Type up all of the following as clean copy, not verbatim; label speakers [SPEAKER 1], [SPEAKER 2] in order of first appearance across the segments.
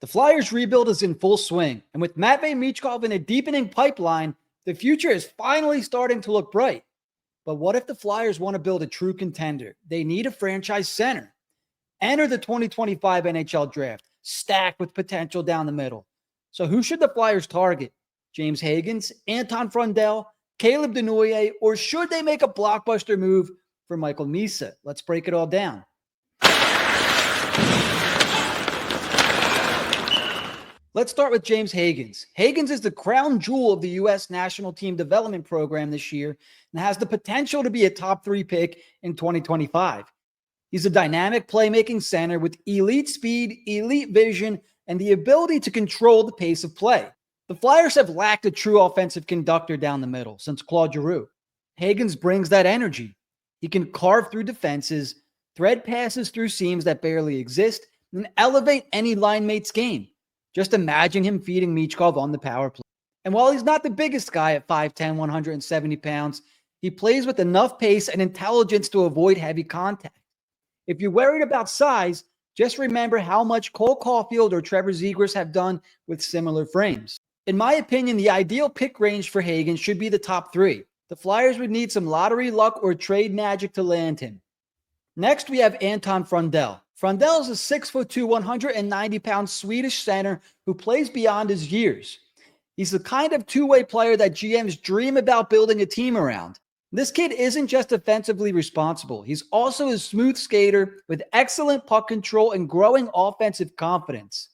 [SPEAKER 1] The Flyers' rebuild is in full swing, and with Matvei Michkov in a deepening pipeline, the future is finally starting to look bright. But what if the Flyers want to build a true contender? They need a franchise center. Enter the 2025 NHL Draft, stacked with potential down the middle. So who should the Flyers target? James Hagens, Anton Frondell, Caleb Denoier, or should they make a blockbuster move for Michael Misa? Let's break it all down. Let's start with James Hagens. Hagens is the crown jewel of the U.S. national team development program this year and has the potential to be a top 3 pick in 2025. He's a dynamic playmaking center with elite speed, elite vision, and the ability to control the pace of play. The Flyers have lacked a true offensive conductor down the middle since Claude Giroux. Hagens brings that energy. He can carve through defenses, thread passes through seams that barely exist, and elevate any line mate's game. Just imagine him feeding Michkov on the power play. And while he's not the biggest guy at 5'10", 170 pounds, he plays with enough pace and intelligence to avoid heavy contact. If you're worried about size, just remember how much Cole Caulfield or Trevor Zegras have done with similar frames. In my opinion, the ideal pick range for Hagens should be the top 3. The Flyers would need some lottery luck or trade magic to land him. Next, we have Anton Frondell. Frondell is a 6'2", 190-pound Swedish center who plays beyond his years. He's the kind of two-way player that GMs dream about building a team around. This kid isn't just offensively responsible. He's also a smooth skater with excellent puck control and growing offensive confidence.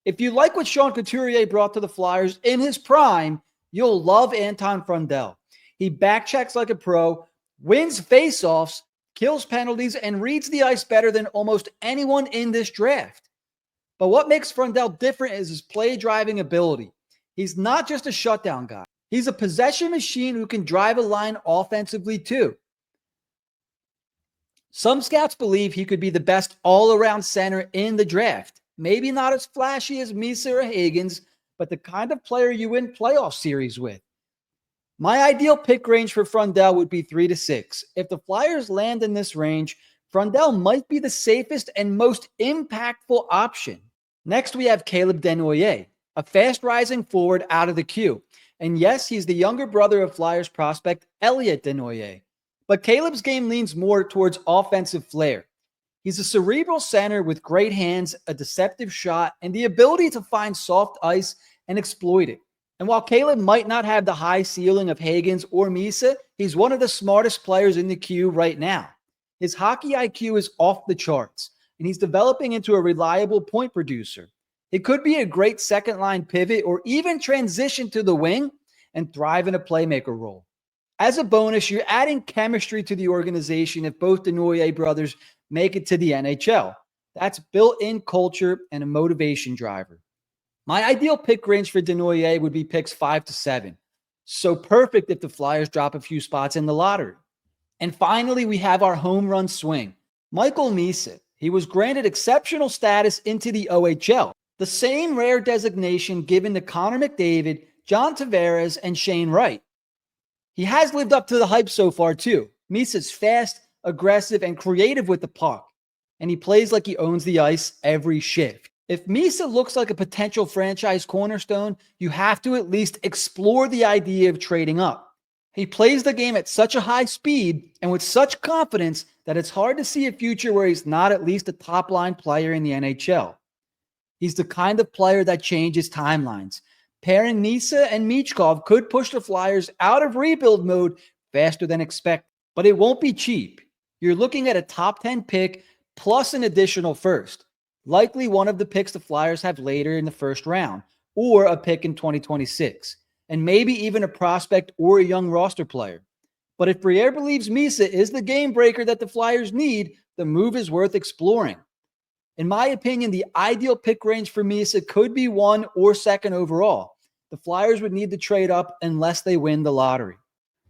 [SPEAKER 1] If you like what Sean Couturier brought to the Flyers in his prime, you'll love Anton Frondell. He backchecks like a pro, wins faceoffs, kills penalties, and reads the ice better than almost anyone in this draft. But what makes Frondell different is his play-driving ability. He's not just a shutdown guy. He's a possession machine who can drive a line offensively too. Some scouts believe he could be the best all-around center in the draft. Maybe not as flashy as Misa or Hagens, but the kind of player you win playoff series with. My ideal pick range for Frondell would be 3 to 6. If the Flyers land in this range, Frondell might be the safest and most impactful option. Next, we have Caleb Denoier, a fast-rising forward out of the queue. And yes, he's the younger brother of Flyers prospect Elliot Denoier. But Caleb's game leans more towards offensive flair. He's a cerebral center with great hands, a deceptive shot, and the ability to find soft ice and exploit it. And while Caleb might not have the high ceiling of Hagens or Misa, he's one of the smartest players in the queue right now. His hockey IQ is off the charts, and he's developing into a reliable point producer. He could be a great second-line pivot or even transition to the wing and thrive in a playmaker role. As a bonus, you're adding chemistry to the organization if both Denoyer brothers make it to the NHL. That's built-in culture and a motivation driver. My ideal pick range for Denoyer would be picks 5 to 7. So perfect if the Flyers drop a few spots in the lottery. And finally, we have our home run swing. Michael Misa. He was granted exceptional status into the OHL. The same rare designation given to Connor McDavid, John Tavares, and Shane Wright. He has lived up to the hype so far too. Misa's fast, aggressive, and creative with the puck. And he plays like he owns the ice every shift. If Misa looks like a potential franchise cornerstone, you have to at least explore the idea of trading up. He plays the game at such a high speed and with such confidence that it's hard to see a future where he's not at least a top-line player in the NHL. He's the kind of player that changes timelines. Pairing Misa and Michkov could push the Flyers out of rebuild mode faster than expected. But it won't be cheap. You're looking at a top 10 pick plus an additional first. Likely one of the picks the Flyers have later in the first round, or a pick in 2026, and maybe even a prospect or a young roster player. But if Briere believes Misa is the game breaker that the Flyers need, the move is worth exploring. In my opinion, the ideal pick range for Misa could be 1 or 2nd overall. The Flyers would need to trade up unless they win the lottery.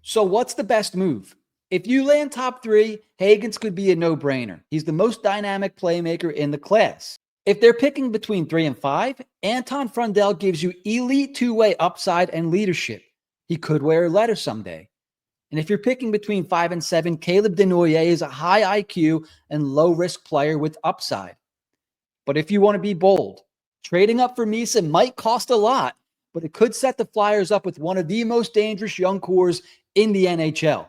[SPEAKER 1] So what's the best move? If you land top 3, Hagens could be a no-brainer. He's the most dynamic playmaker in the class. If they're picking between 3 and 5, Anton Frondell gives you elite two-way upside and leadership. He could wear a letter someday. And if you're picking between 5 and 7, Caleb Denoyer is a high IQ and low-risk player with upside. But if you want to be bold, Trading up for Misa might cost a lot, but it could set the Flyers up with one of the most dangerous young cores in the NHL.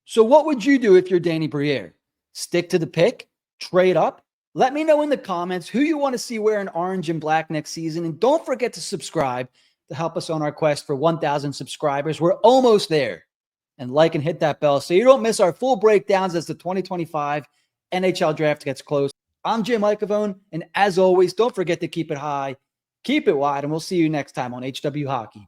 [SPEAKER 1] So what would you do if you're Danny Briere? Stick to the pick? Trade up? Let me know in the comments who you want to see wearing orange and black next season. And don't forget to subscribe to help us on our quest for 1,000 subscribers. We're almost there. And like and hit that bell so you don't miss our full breakdowns as the 2025 NHL Draft gets close. I'm Jim Icavone, and as always, don't forget to keep it high, keep it wide, and we'll see you next time on HW Hockey.